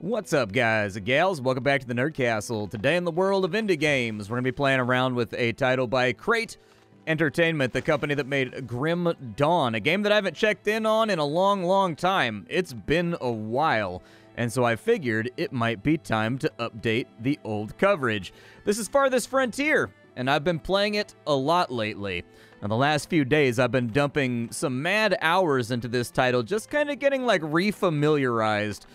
What's up, guys and gals? Welcome back to the Nerd Castle. Today in the world of indie games, we're going to be playing around with a title by Crate Entertainment, the company that made Grim Dawn, a game that I haven't checked in on in a long time. It's been a while, and so I figured it might be time to update the old coverage. This is Farthest Frontier, and I've been playing it a lot lately. In the last few days, I've been dumping some mad hours into this title, just kind of getting like refamiliarized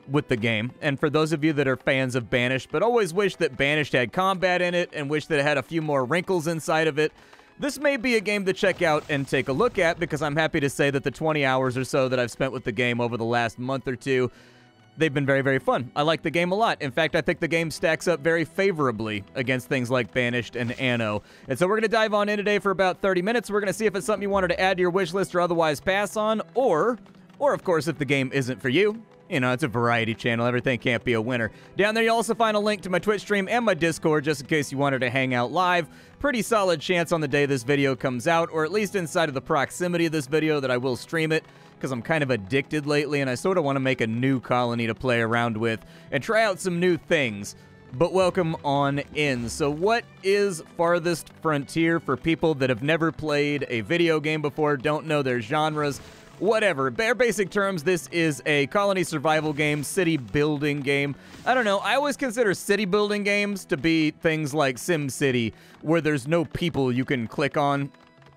with the game. And for those of you that are fans of Banished, but always wish that Banished had combat in it and wish that it had a few more wrinkles inside of it, this may be a game to check out and take a look at, because I'm happy to say that the 20 hours or so that I've spent with the game over the last month or two, they've been very fun. I like the game a lot. In fact, I think the game stacks up very favorably against things like Banished and Anno. And so we're going to dive on in today for about 30 minutes. We're going to see if it's something you wanted to add to your wish list or otherwise pass on, or of course, if the game isn't for you. You know, it's a variety channel. Everything can't be a winner. Down there, you'll also find a link to my Twitch stream and my Discord, just in case you wanted to hang out live. Pretty solid chance on the day this video comes out, or at least inside of the proximity of this video, that I will stream it, because I'm kind of addicted lately, and I sort of want to make a new colony to play around with and try out some new things. But welcome on in. So what is Farthest Frontier for people that have never played a video game before, don't know their genres? Whatever. Bare basic terms, this is a colony survival game, city building game. I don't know, I always consider city building games to be things like SimCity, where there's no people you can click on,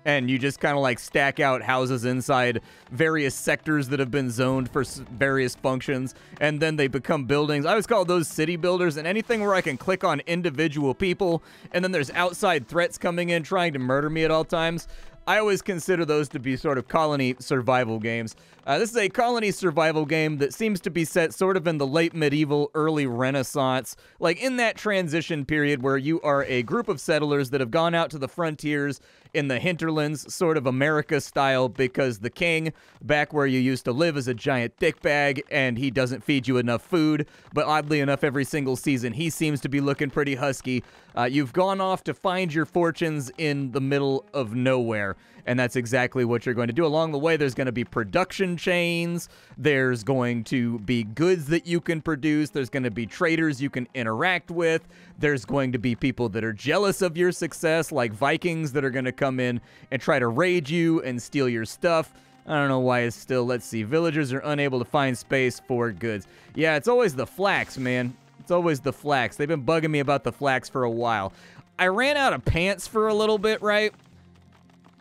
and you just kind of like stack out houses inside various sectors that have been zoned for various functions, and then they become buildings. I always call those city builders, and anything where I can click on individual people, and then there's outside threats coming in trying to murder me at all times. I always consider those to be sort of colony survival games. This is a colony survival game that seems to be set sort of in the late medieval, early Renaissance, like in that transition period where you are a group of settlers that have gone out to the frontiers in the hinterlands, sort of America style, because the king, back where you used to live, is a giant dickbag, and he doesn't feed you enough food, but oddly enough, every single season, he seems to be looking pretty husky. You've gone off to find your fortunes in the middle of nowhere, and that's exactly what you're going to do. Along the way, there's going to be production chains, there's going to be goods that you can produce, there's going to be traders you can interact with, there's going to be people that are jealous of your success, like Vikings that are going to come in and try to raid you and steal your stuff. I don't know why it's still, let's see, villagers are unable to find space for goods. Yeah, it's always the flax, man. It's always the flax. They've been bugging me about the flax for a while. I ran out of pants for a little bit, right?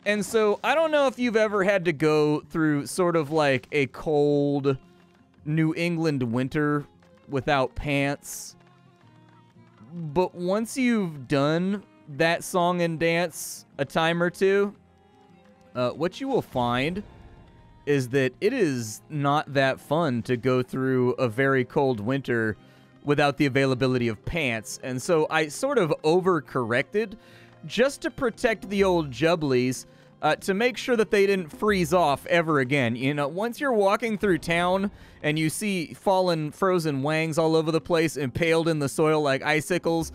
And so I don't know if you've ever had to go through sort of like a cold New England winter without pants. But once you've done that song and dance a time or two, what you will find is that it is not that fun to go through a very cold winter without the availability of pants. And so I sort of overcorrected just to protect the old jubblies, to make sure that they didn't freeze off ever again. You know, once you're walking through town and you see fallen frozen wangs all over the place, impaled in the soil like icicles,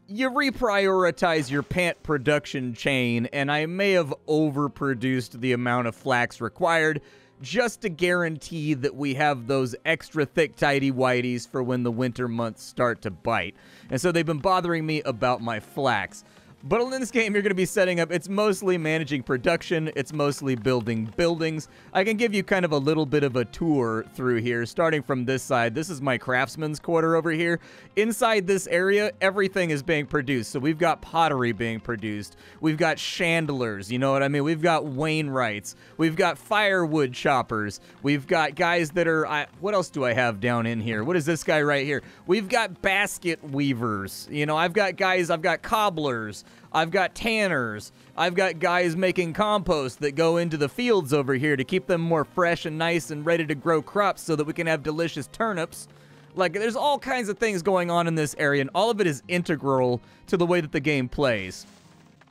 you reprioritize your pant production chain, and I may have overproduced the amount of flax required just to guarantee that we have those extra thick tidy whities for when the winter months start to bite. And so they've been bothering me about my flax. But in this game, you're going to be setting up, it's mostly managing production, it's mostly building buildings. I can give you kind of a little bit of a tour through here, starting from this side. This is my craftsman's quarter over here. Inside this area, everything is being produced. So we've got pottery being produced. We've got chandlers, you know what I mean? We've got wainwrights. We've got firewood choppers. We've got guys that are, what else do I have down in here? What is this guy right here? We've got basket weavers. You know, I've got guys, I've got cobblers. I've got tanners. I've got guys making compost that go into the fields over here to keep them more fresh and nice and ready to grow crops so that we can have delicious turnips. Like, there's all kinds of things going on in this area, and all of it is integral to the way that the game plays.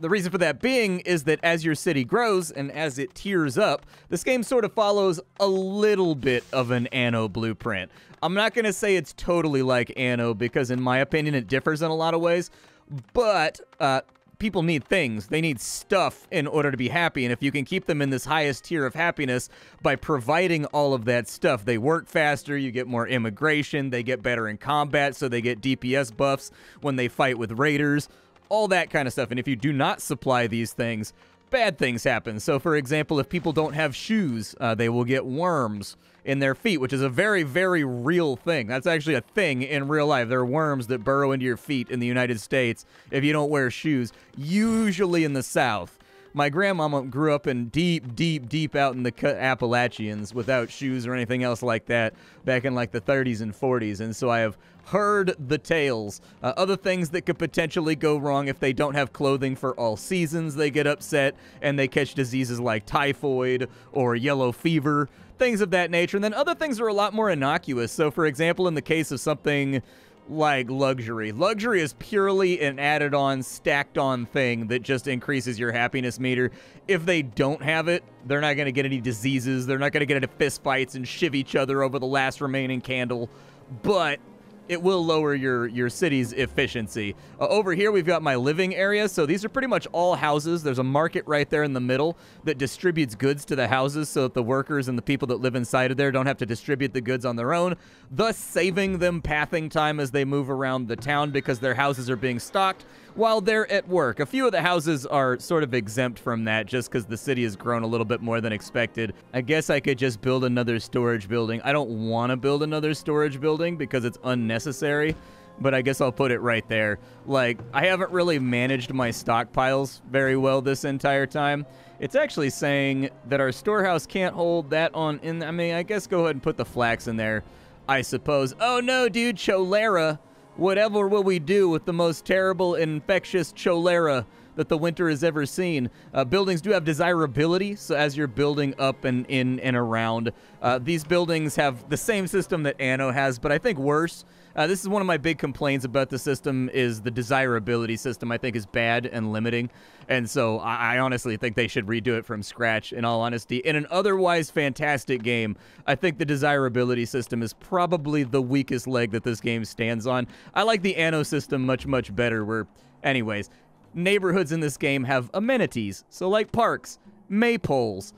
The reason for that being is that as your city grows and as it tiers up, this game sort of follows a little bit of an Anno blueprint. I'm not going to say it's totally like Anno, because in my opinion it differs in a lot of ways, but people need things. They need stuff in order to be happy, and if you can keep them in this highest tier of happiness by providing all of that stuff, they work faster, you get more immigration, they get better in combat, so they get DPS buffs when they fight with raiders, all that kind of stuff. And if you do not supply these things, bad things happen. So, for example, if people don't have shoes, they will get worms in their feet, which is a very, very real thing. That's actually a thing in real life. There are worms that burrow into your feet in the United States if you don't wear shoes, usually in the South. My grandmama grew up in deep out in the Appalachians without shoes or anything else like that back in like the 30s and 40s, and so I have heard the tales. Other things that could potentially go wrong: if they don't have clothing for all seasons, they get upset and they catch diseases like typhoid or yellow fever, things of that nature. And then other things are a lot more innocuous. So, for example, in the case of something like luxury. Luxury is purely an added-on, stacked-on thing that just increases your happiness meter. If they don't have it, they're not going to get any diseases. They're not going to get into fist fights and shiv each other over the last remaining candle. But it will lower your city's efficiency. Over here, we've got my living area. So these are pretty much all houses. There's a market right there in the middle that distributes goods to the houses so that the workers and the people that live inside of there don't have to distribute the goods on their own, thus saving them pathing time as they move around the town because their houses are being stocked while they're at work. A few of the houses are sort of exempt from that just because the city has grown a little bit more than expected. I guess I could just build another storage building. I don't want to build another storage building because it's unnecessary, but I guess I'll put it right there. Like, I haven't really managed my stockpiles very well this entire time. It's actually saying that our storehouse can't hold that on in. I mean, I guess go ahead and put the flax in there, I suppose. Oh no, dude, cholera. Whatever will we do with the most terrible infectious cholera that the winter has ever seen? Buildings do have desirability, so as you're building up and in and around, these buildings have the same system that Anno has, but I think worse. This is one of my big complaints about the system is the desirability system. I think is bad and limiting, and so I honestly think they should redo it from scratch, in all honesty. In an otherwise fantastic game, I think the desirability system is probably the weakest leg that this game stands on. I like the Anno system much, much better, where, anyways, neighborhoods in this game have amenities, so like parks, maypoles,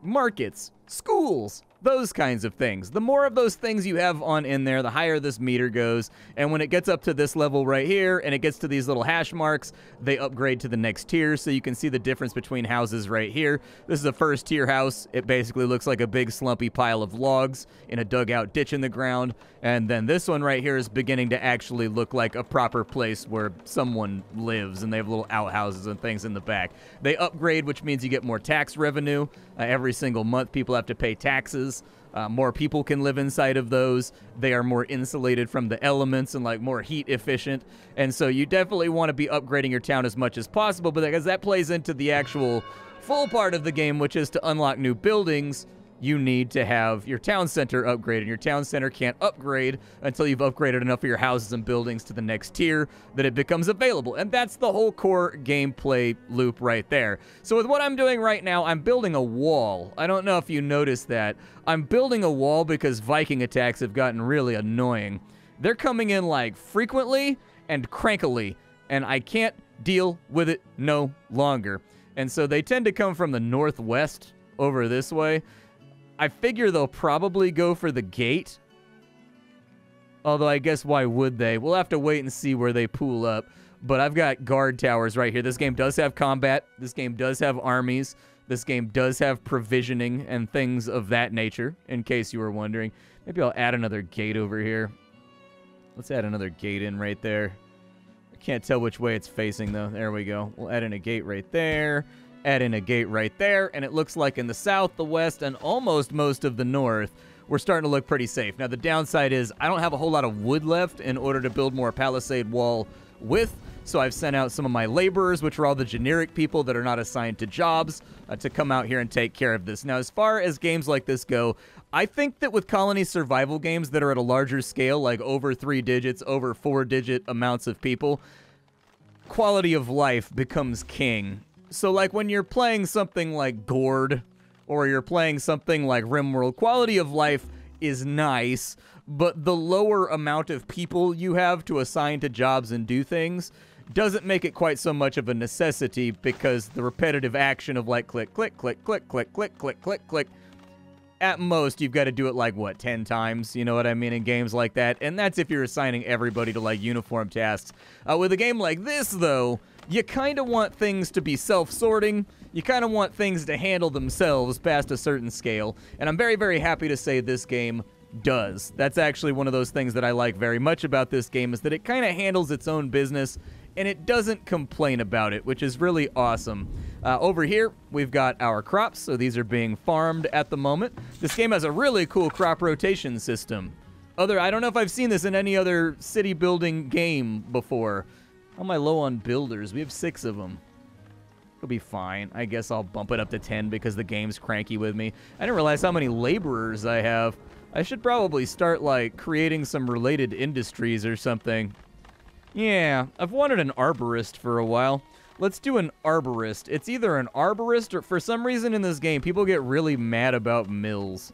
markets, schools, those kinds of things. The more of those things you have on in there, the higher this meter goes. And when it gets up to this level right here, and it gets to these little hash marks, they upgrade to the next tier. So you can see the difference between houses right here. This is a first tier house. It basically looks like a big slumpy pile of logs in a dugout ditch in the ground. And then this one right here is beginning to actually look like a proper place where someone lives, and they have little outhouses and things in the back. They upgrade, which means you get more tax revenue. Every single month, people have to pay taxes. More people can live inside of those. They are more insulated from the elements and like more heat efficient. And so you definitely want to be upgrading your town as much as possible, but because that plays into the actual full part of the game, which is to unlock new buildings, you need to have your town center upgraded. Your town center can't upgrade until you've upgraded enough of your houses and buildings to the next tier that it becomes available. And that's the whole core gameplay loop right there. So with what I'm doing right now, I'm building a wall. I don't know if you noticed that. I'm building a wall because Viking attacks have gotten really annoying. They're coming in like frequently and crankily, and I can't deal with it no longer. And so they tend to come from the northwest over this way. I figure they'll probably go for the gate. Although I guess why would they? We'll have to wait and see where they pool up. But I've got guard towers right here. This game does have combat. This game does have armies. This game does have provisioning and things of that nature, in case you were wondering. Maybe I'll add another gate over here. Let's add another gate in right there. I can't tell which way it's facing, though. There we go. We'll add in a gate right there. Add in a gate right there, and it looks like in the south, the west, and almost most of the north, we're starting to look pretty safe. Now, the downside is I don't have a whole lot of wood left in order to build more palisade wall with, so I've sent out some of my laborers, which are all the generic people that are not assigned to jobs, to come out here and take care of this. Now, as far as games like this go, I think that with colony survival games that are at a larger scale, like over 3 digits, over 4-digit amounts of people, quality of life becomes king. So, like, when you're playing something like Gourd, or you're playing something like RimWorld, quality of life is nice, but the lower amount of people you have to assign to jobs and do things doesn't make it quite so much of a necessity because the repetitive action of like click, click, click, click, click, click, click, click, click, at most, you've got to do it like, what, 10 times? You know what I mean? In games like that. And that's if you're assigning everybody to, like, uniform tasks. With a game like this, though, you kind of want things to be self-sorting. You kind of want things to handle themselves past a certain scale. And I'm very, very happy to say this game does. That's actually one of those things that I like very much about this game, is that it kind of handles its own business, and it doesn't complain about it, which is really awesome. Over here, we've got our crops, so these are being farmed at the moment. This game has a really cool crop rotation system. I don't know if I've seen this in any other city building game before. How am I low on builders? We have 6 of them. It'll be fine. I guess I'll bump it up to 10 because the game's cranky with me. I didn't realize how many laborers I have. I should probably start, like, creating some related industries or something. Yeah, I've wanted an arborist for a while. Let's do an arborist. It's either an arborist or, for some reason in this game, people get really mad about mills.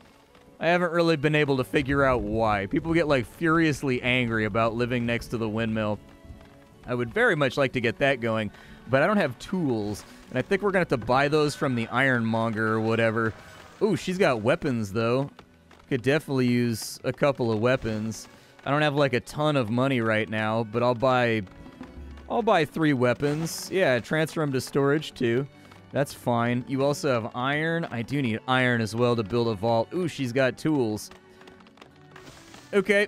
I haven't really been able to figure out why. People get, like, furiously angry about living next to the windmill. I would very much like to get that going, but I don't have tools, and I think we're going to have to buy those from the ironmonger or whatever. Ooh, she's got weapons, though. Could definitely use a couple of weapons. I don't have, like, a ton of money right now, but I'll buy 3 weapons. Yeah, transfer them to storage, too. That's fine. You also have iron. I do need iron as well to build a vault. Ooh, she's got tools. Okay,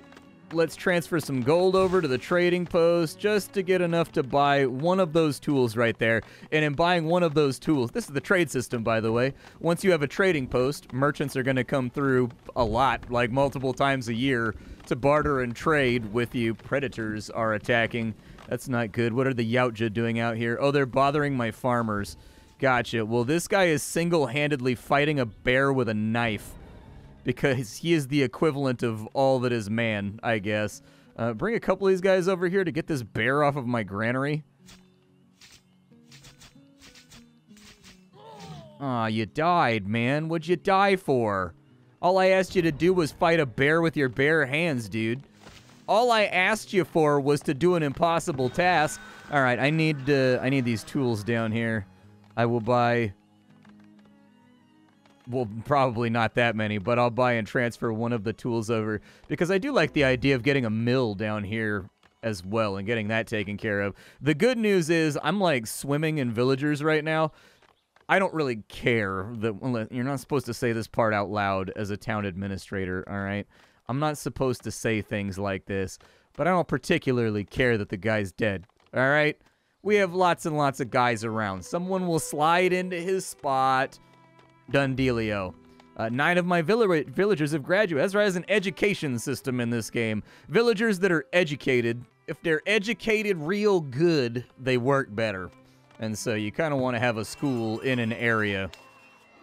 let's transfer some gold over to the trading post just to get enough to buy one of those tools right there. And in buying one of those tools, this is the trade system, by the way. Once you have a trading post, merchants are going to come through a lot, like multiple times a year, to barter and trade with you. Predators are attacking. That's not good. What are the Yautja doing out here? Oh, they're bothering my farmers. Gotcha. Well, this guy is single-handedly fighting a bear with a knife because he is the equivalent of all that is man, I guess. Bring a couple of these guys over here to get this bear off of my granary. Aw, you died, man. What'd you die for? All I asked you to do was fight a bear with your bare hands, dude. All I asked you for was to do an impossible task. All right, I need these tools down here. I will buy... Well, probably not that many, but I'll buy and transfer one of the tools over because I do like the idea of getting a mill down here as well and getting that taken care of. The good news is I'm, like, swimming in villagers right now. I don't really care that you're not supposed to say this part out loud as a town administrator, all right? I'm not supposed to say things like this, but I don't particularly care that the guy's dead, all right? We have lots and lots of guys around. Someone will slide into his spot. Done dealio. 9 of my villagers have graduated. Ezra has an education system in this game. Villagers that are educated, if they're educated real good, they work better. And so you kind of want to have a school in an area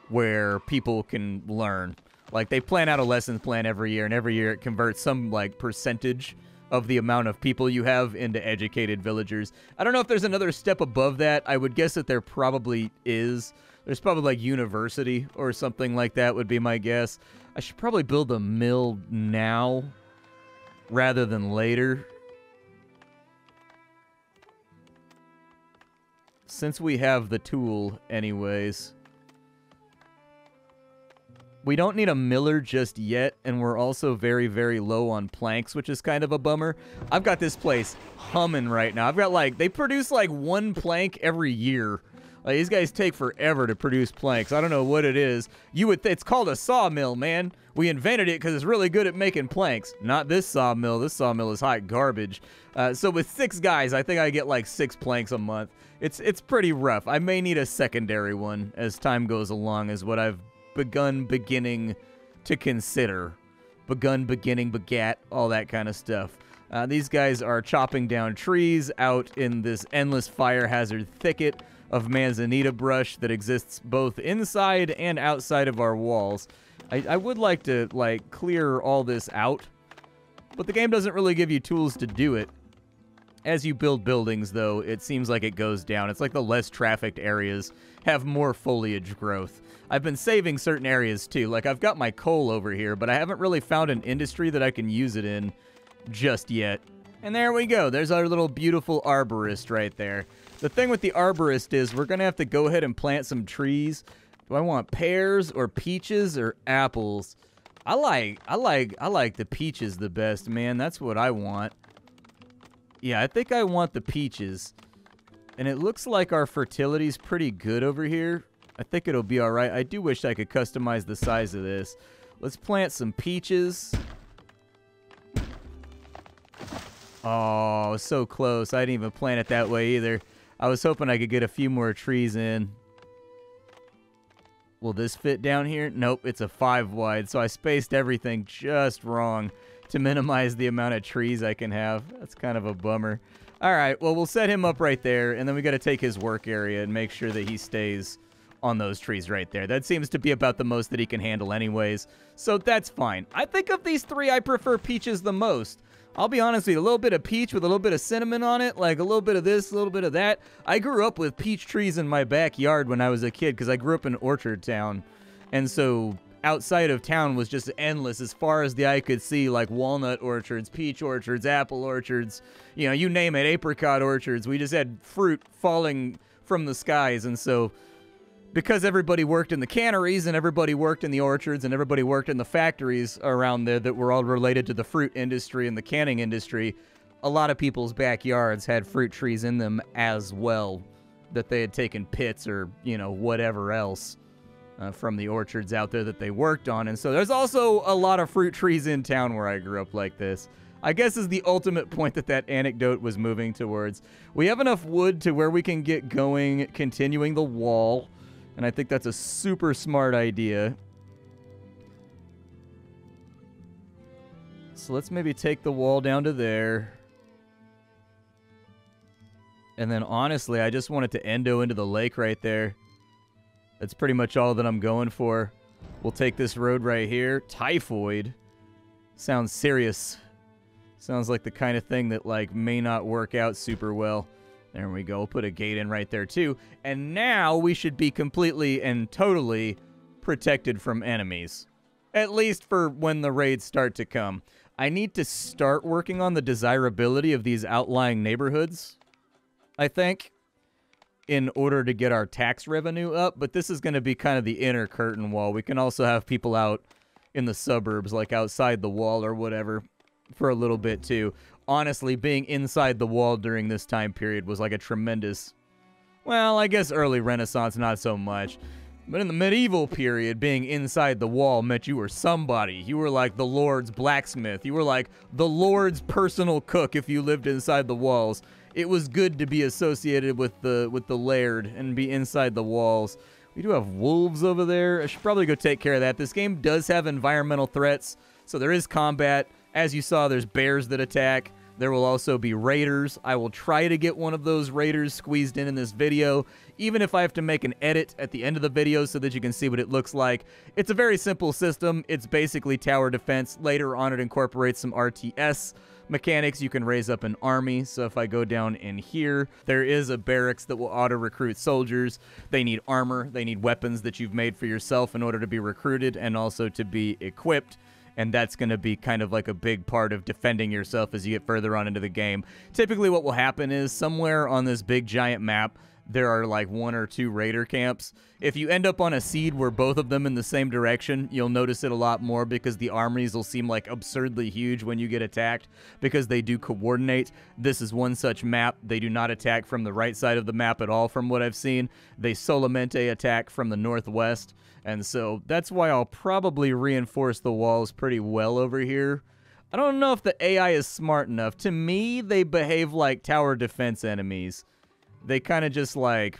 where people can learn. Like, they plan out a lessons plan every year, and every year it converts some, like, percentage of the amount of people you have into educated villagers. I don't know if there's another step above that. I would guess that there probably is. There's probably, like, university or something like that would be my guess. I should probably build a mill now rather than later. Since we have the tool anyways. We don't need a miller just yet, and we're also very, very low on planks, which is kind of a bummer. I've got this place humming right now. I've got, like, they produce, like, 1 plank every year. Like, these guys take forever to produce planks. I don't know what it is. It's called a sawmill, man. We invented it because it's really good at making planks. Not this sawmill. This sawmill is hot garbage. So with 6 guys, I think I get, like, 6 planks a month. It's pretty rough. I may need a secondary one as time goes along, is what I've beginning to consider. Begat, all that kind of stuff. These guys are chopping down trees out in this endless fire hazard thicket of manzanita brush that exists both inside and outside of our walls. I would like to, like, clear all this out, but the game doesn't really give you tools to do it. As you build buildings, though, it seems like it goes down. It's like the less trafficked areas have more foliage growth. I've been saving certain areas, too. Like, I've got my coal over here, but I haven't really found an industry that I can use it in just yet. And there we go. There's our little beautiful arborist right there. The thing with the arborist is we're going to have to go ahead and plant some trees. Do I want pears or peaches or apples? I like the peaches the best, man. That's what I want. Yeah, I think I want the peaches. And it looks like our fertility's pretty good over here. I think it'll be all right. I do wish I could customize the size of this. Let's plant some peaches. Oh, so close. I didn't even plant it that way either. I was hoping I could get a few more trees in. Will this fit down here? Nope, it's a 5 wide, so I spaced everything just wrong to minimize the amount of trees I can have. That's kind of a bummer. All right, well, we'll set him up right there, and then we got to take his work area and make sure that he stays on those trees right there. That seems to be about the most that he can handle anyways, so that's fine. I think of these three, I prefer peaches the most. I'll be honest with you, a little bit of peach with a little bit of cinnamon on it, like a little bit of this, a little bit of that. I grew up with peach trees in my backyard when I was a kid because I grew up in Orchard Town. And so outside of town was just endless as far as the eye could see, like walnut orchards, peach orchards, apple orchards, you know, you name it, apricot orchards. We just had fruit falling from the skies. And so because everybody worked in the canneries and everybody worked in the orchards and everybody worked in the factories around there that were all related to the fruit industry and the canning industry, a lot of people's backyards had fruit trees in them as well that they had taken pits or, you know, whatever else from the orchards out there that they worked on. And so there's also a lot of fruit trees in town where I grew up like this. I guess is the ultimate point that that anecdote was moving towards. We have enough wood to where we can get going, continuing the wall. And I think that's a super smart idea. So let's maybe take the wall down to there. And then honestly, I just want it to endo into the lake right there. That's pretty much all that I'm going for. We'll take this road right here. Typhoid. Sounds serious. Sounds like the kind of thing that like may not work out super well. There we go. We'll put a gate in right there, too. And now we should be completely and totally protected from enemies. At least for when the raids start to come. I need to start working on the desirability of these outlying neighborhoods, I think, in order to get our tax revenue up. But this is going to be kind of the inner curtain wall. We can also have people out in the suburbs, like outside the wall or whatever, for a little bit, too. Honestly, being inside the wall during this time period was like a tremendous, well, I guess early Renaissance, not so much. But in the medieval period, being inside the wall meant you were somebody. You were like the Lord's blacksmith. You were like the Lord's personal cook if you lived inside the walls. It was good to be associated with the laird and be inside the walls. We do have wolves over there. I should probably go take care of that. This game does have environmental threats, so there is combat. As you saw, there's bears that attack. There will also be raiders. I will try to get one of those raiders squeezed in this video, even if I have to make an edit at the end of the video so that you can see what it looks like. It's a very simple system. It's basically tower defense. Later on, it incorporates some RTS mechanics. You can raise up an army. So if I go down in here, there is a barracks that will auto-recruit soldiers. They need armor. They need weapons that you've made for yourself in order to be recruited and also to be equipped. And that's going to be kind of like a big part of defending yourself as you get further on into the game. Typically what will happen is somewhere on this big giant map, there are like 1 or 2 raider camps. If you end up on a seed where both of them in the same direction, you'll notice it a lot more because the armies will seem like absurdly huge when you get attacked because they do coordinate. This is one such map. They do not attack from the right side of the map at all from what I've seen. They solamente attack from the northwest. And so that's why I'll probably reinforce the walls pretty well over here. I don't know if the AI is smart enough. To me, they behave like tower defense enemies. They kind of just like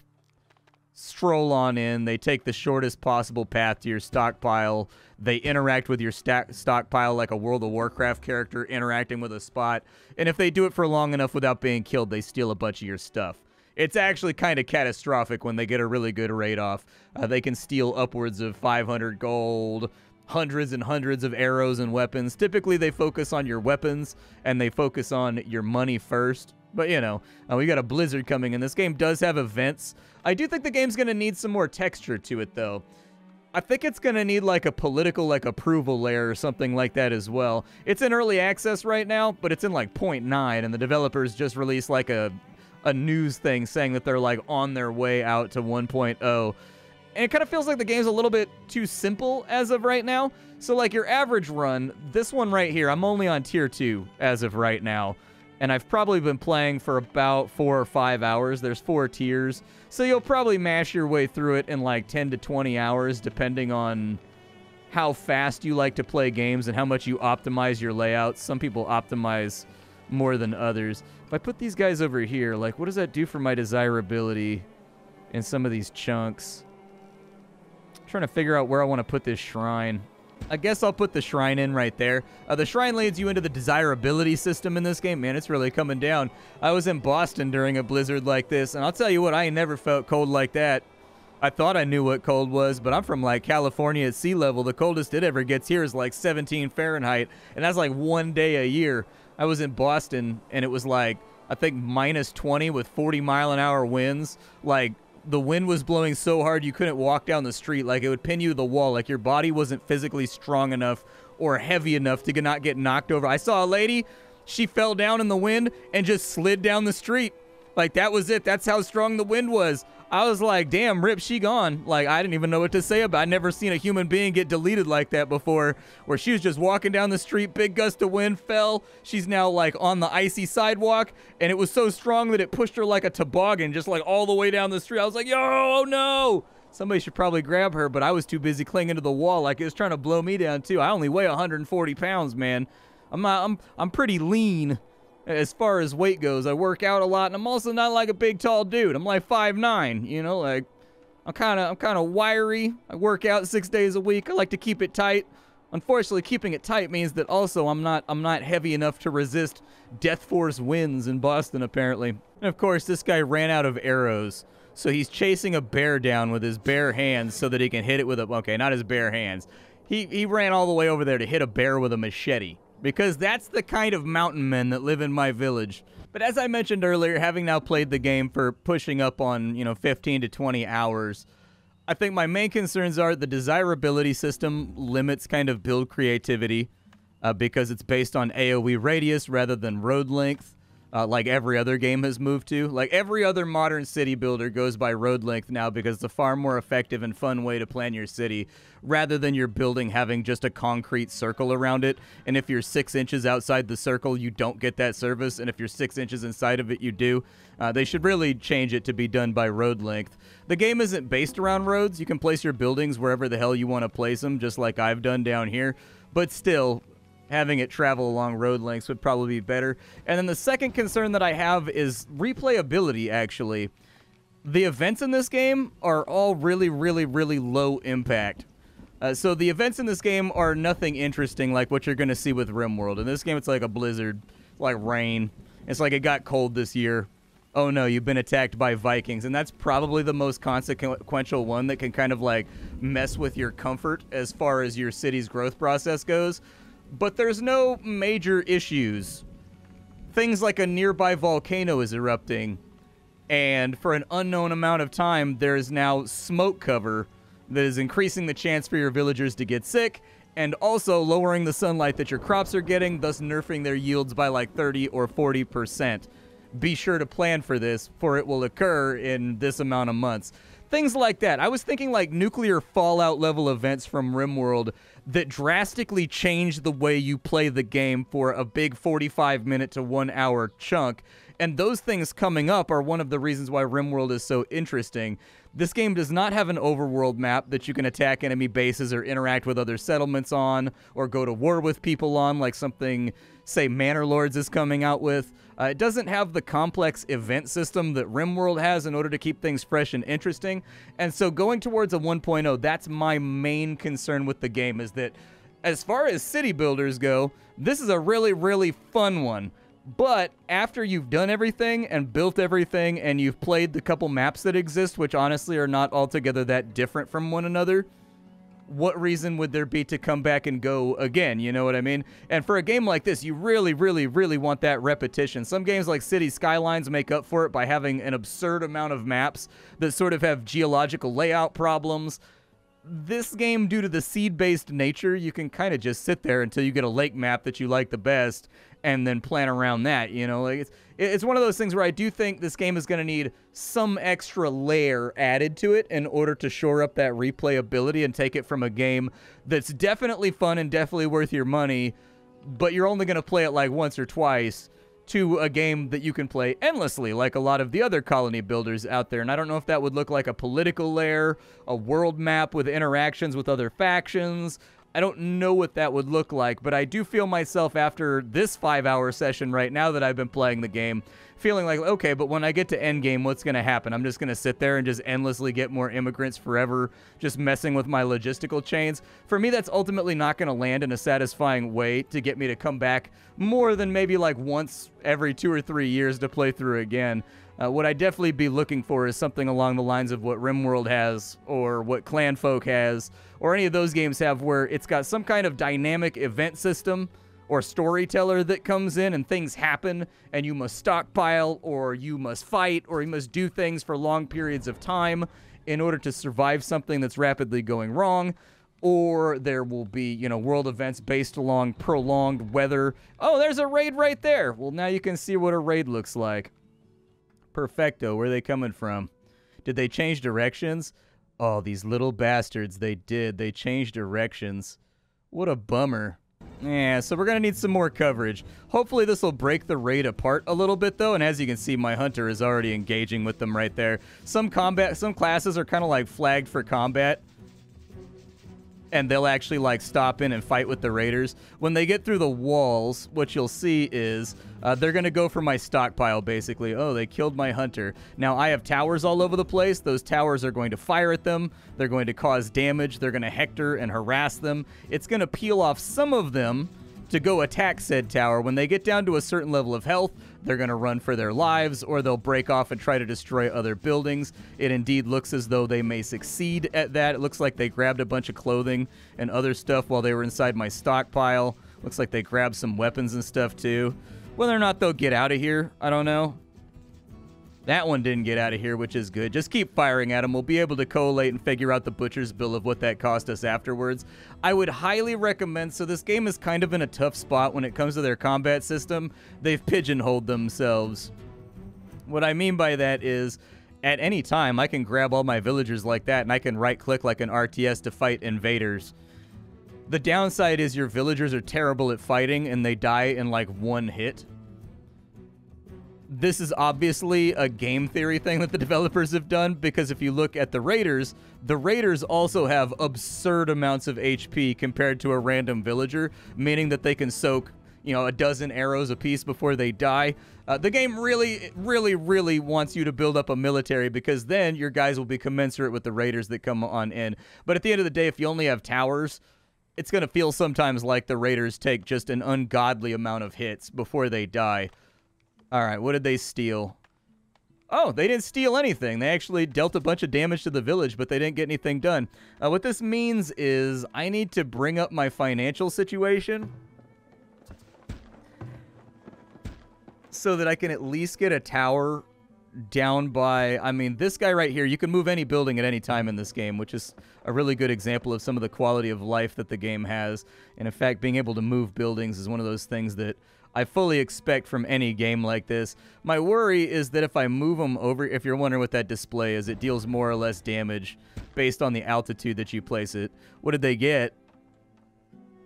stroll on in. They take the shortest possible path to your stockpile. They interact with your stockpile like a World of Warcraft character interacting with a spot. And if they do it for long enough without being killed, they steal a bunch of your stuff. It's actually kind of catastrophic when they get a really good raid off. They can steal upwards of 500 gold, hundreds and hundreds of arrows and weapons. Typically, they focus on your weapons, and they focus on your money first. But, you know, we got a blizzard coming, and this game does have events. I do think the game's going to need some more texture to it, though. I think it's going to need like a political like approval layer or something like that as well. It's in early access right now, but it's in like 0.9, and the developers just released like a news thing saying that they're like on their way out to 1.0. And it kind of feels like the game's a little bit too simple as of right now. So like your average run, this one right here, I'm only on tier 2 as of right now. And I've probably been playing for about 4 or 5 hours. There's 4 tiers. So you'll probably mash your way through it in like 10 to 20 hours, depending on how fast you like to play games and how much you optimize your layouts. Some people optimize more than others. If I put these guys over here, like, what does that do for my desirability in some of these chunks? I'm trying to figure out where I want to put this shrine. I guess I'll put the shrine in right there. The shrine leads you into the desirability system in this game. Man, it's really coming down. I was in Boston during a blizzard like this, and I'll tell you what, I ain't never felt cold like that. I thought I knew what cold was, but I'm from, like, California at sea level. The coldest it ever gets here is, like, 17 Fahrenheit, and that's, like, 1 day a year. I was in Boston, and it was, like, I think minus 20 with 40-mile-an-hour winds. Like, the wind was blowing so hard you couldn't walk down the street. Like, it would pin you to the wall. Like, your body wasn't physically strong enough or heavy enough to not get knocked over. I saw a lady, she fell down in the wind and just slid down the street. Like, that was it. That's how strong the wind was. I was like, damn, rip, she gone. Like, I didn't even know what to say about it. I'd never seen a human being get deleted like that before, where she was just walking down the street, big gust of wind, fell. She's now, like, on the icy sidewalk, and it was so strong that it pushed her like a toboggan, just, like, all the way down the street. I was like, yo, oh, no. Somebody should probably grab her, but I was too busy clinging to the wall like it was trying to blow me down, too. I only weigh 140 pounds, man. I'm pretty lean. As far as weight goes, I work out a lot, and I'm also not like a big, tall dude. I'm like 5'9", you know, like, I'm kind of wiry. I work out 6 days a week. I like to keep it tight. Unfortunately, keeping it tight means that also I'm not heavy enough to resist Death Force winds in Boston, apparently. And of course, this guy ran out of arrows, so he's chasing a bear down with his bare hands so that he can hit it with a, okay, not his bare hands. He ran all the way over there to hit a bear with a machete. Because that's the kind of mountain men that live in my village. But as I mentioned earlier, having now played the game for pushing up on, 15 to 20 hours, I think my main concerns are the desirability system limits kind of build creativity because it's based on AoE radius rather than road length, like every other game has moved to. Like every other modern city builder goes by road length now because it's a far more effective and fun way to plan your city rather than your building having just a concrete circle around it. And if you're 6 inches outside the circle, you don't get that service. And if you're 6 inches inside of it, you do. They should really change it to be done by road length. The game isn't based around roads. You can place your buildings wherever the hell you want to place them, just like I've done down here. But still, having it travel along road lengths would probably be better. And then the second concern that I have is replayability, actually. The events in this game are all really, really, really low impact. So the events in this game are nothing interesting like what you're going to see with RimWorld. In this game, it's like a blizzard, like rain. It's like it got cold this year. Oh no, you've been attacked by Vikings. And that's probably the most consequential one that can kind of like mess with your comfort as far as your city's growth process goes. But there's no major issues. Things like a nearby volcano is erupting, and for an unknown amount of time, there is now smoke cover that is increasing the chance for your villagers to get sick, and also lowering the sunlight that your crops are getting, thus nerfing their yields by like 30 or 40%. Be sure to plan for this, for it will occur in this amount of months. Things like that. I was thinking like nuclear fallout level events from RimWorld that drastically change the way you play the game for a big 45-minute to 1 hour chunk. And those things coming up are one of the reasons why RimWorld is so interesting. This game does not have an overworld map that you can attack enemy bases or interact with other settlements on or go to war with people on like something, say, Manor Lords is coming out with. It doesn't have the complex event system that RimWorld has in order to keep things fresh and interesting. And so going towards a 1.0, that's my main concern with the game, is that as far as city builders go, this is a really, really fun one. But after you've done everything and built everything and you've played the couple maps that exist, which honestly are not altogether that different from one another, what reason would there be to come back and go again? You know what I mean? And for a game like this, you really, really, really want that repetition. Some games like City Skylines make up for it by having an absurd amount of maps that sort of have geological layout problems. this game, due to the seed-based nature, you can kind of just sit there until you get a lake map that you like the best and then plan around that, you know? Like it's one of those things where I do think this game is going to need some extra layer added to it in order to shore up that replayability and take it from a game that's definitely fun and definitely worth your money, but you're only going to play it like once or twice, to a game that you can play endlessly, like a lot of the other colony builders out there. And I don't know if that would look like a political layer, a world map with interactions with other factions. I don't know what that would look like, but I do feel myself after this 5-hour session right now that I've been playing the game, feeling like, okay, but when I get to endgame, what's going to happen? I'm just going to sit there and just endlessly get more immigrants forever, just messing with my logistical chains. For me, that's ultimately not going to land in a satisfying way to get me to come back more than maybe like once every 2 or 3 years to play through again. What I'd definitely be looking for is something along the lines of what RimWorld has, or what Clanfolk has, or any of those games have, where it's got some kind of dynamic event system or storyteller that comes in and things happen and you must stockpile, or you must fight, or you must do things for long periods of time in order to survive something that's rapidly going wrong. Or there will be, you know, world events based along prolonged weather. Oh, there's a raid right there. Well, now you can see what a raid looks like. Perfecto. Where are they coming from? Did they change directions? Oh, these little bastards. They did. They changed directions. What a bummer. Yeah, so we're going to need some more coverage. Hopefully this will break the raid apart a little bit, though, and as you can see, my hunter is already engaging with them right there. Some classes are kind of like flagged for combat, and they'll actually like stop in and fight with the raiders. When they get through the walls, what you'll see is they're going to go for my stockpile, basically. Oh, they killed my hunter. Now, I have towers all over the place. Those towers are going to fire at them. They're going to cause damage. They're going to hector and harass them. It's going to peel off some of them to go attack said tower. When they get down to a certain level of health, they're going to run for their lives, or they'll break off and try to destroy other buildings. It indeed looks as though they may succeed at that. It looks like they grabbed a bunch of clothing and other stuff while they were inside my stockpile. Looks like they grabbed some weapons and stuff too. Whether or not they'll get out of here, I don't know. That one didn't get out of here, which is good. Just keep firing at them. We'll be able to collate and figure out the butcher's bill of what that cost us afterwards. I would highly recommend, so this game is kind of in a tough spot when it comes to their combat system. They've pigeonholed themselves. What I mean by that is, at any time, I can grab all my villagers like that, and I can right-click like an RTS to fight invaders. The downside is your villagers are terrible at fighting, and they die in like one hit. This is obviously a game theory thing that the developers have done, because if you look at the raiders also have absurd amounts of HP compared to a random villager, meaning that they can soak, you know, a dozen arrows apiece before they die. The game really, really, really wants you to build up a military, because then your guys will be commensurate with the raiders that come on in. But at the end of the day, if you only have towers, it's going to feel sometimes like the raiders take just an ungodly amount of hits before they die. All right, what did they steal? Oh, they didn't steal anything. They actually dealt a bunch of damage to the village, but they didn't get anything done. What this means is I need to bring up my financial situation so that I can at least get a tower down by, I mean, this guy right here, you can move any building at any time in this game, which is a really good example of some of the quality of life that the game has. And in fact, being able to move buildings is one of those things that I fully expect from any game like this. My worry is that if I move them over, if you're wondering what that display is, it deals more or less damage based on the altitude that you place it. What did they get?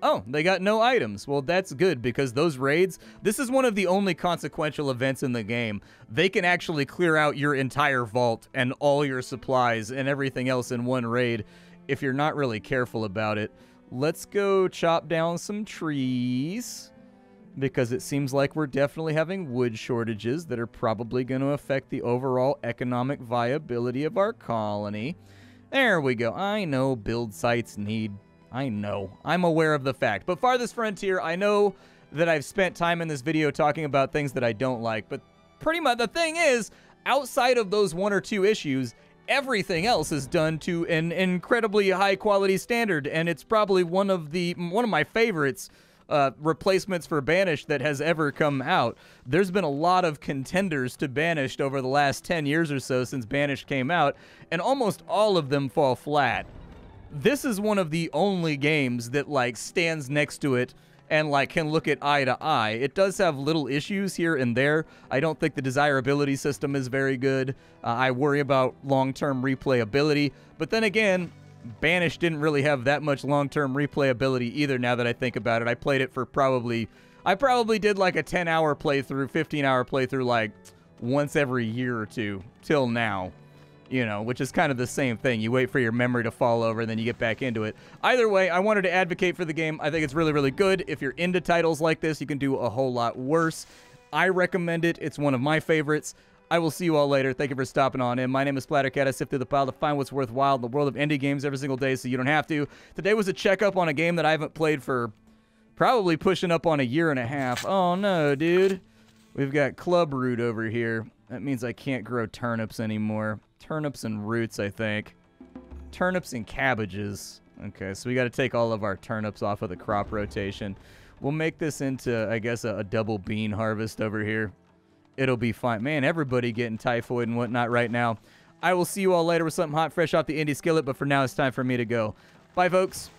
Oh, they got no items. Well, that's good, because those raids, this is one of the only consequential events in the game. They can actually clear out your entire vault and all your supplies and everything else in one raid if you're not really careful about it. Let's go chop down some trees, because it seems like we're definitely having wood shortages that are probably going to affect the overall economic viability of our colony. There we go. I know build sites need... I know. I'm aware of the fact. But Farthest Frontier, I know that I've spent time in this video talking about things that I don't like, but pretty much the thing is, outside of those 1 or 2 issues, everything else is done to an incredibly high quality standard, and it's probably one of my favorites. Replacements for Banished that has ever come out. There's been a lot of contenders to Banished over the last 10 years or so since Banished came out, and almost all of them fall flat. this is one of the only games that, like, stands next to it and, like, can look at eye to eye. It does have little issues here and there. I don't think the desirability system is very good. I worry about long-term replayability. But then again, Banished didn't really have that much long-term replayability either, now that I think about it. I played it for I probably did like a 10-hour playthrough, 15-hour playthrough, like, once every year or two, till now. You know, which is kind of the same thing. You wait for your memory to fall over, and then you get back into it. Either way, I wanted to advocate for the game. I think it's really, really good. If you're into titles like this, you can do a whole lot worse. I recommend it. It's one of my favorites. I will see you all later. Thank you for stopping on in. My name is Splattercat. I sift through the pile to find what's worthwhile in the world of indie games every single day, so you don't have to. Today was a checkup on a game that I haven't played for probably pushing up on a year and a half. Oh, no, dude. We've got club root over here. That means I can't grow turnips anymore. Turnips and roots, I think. Turnips and cabbages. Okay, so we got to take all of our turnips off of the crop rotation. We'll make this into, I guess, a double bean harvest over here. It'll be fine. Man, everybody getting typhoid and whatnot right now. I will see you all later with something hot, fresh off the indie skillet, but for now, it's time for me to go. Bye, folks.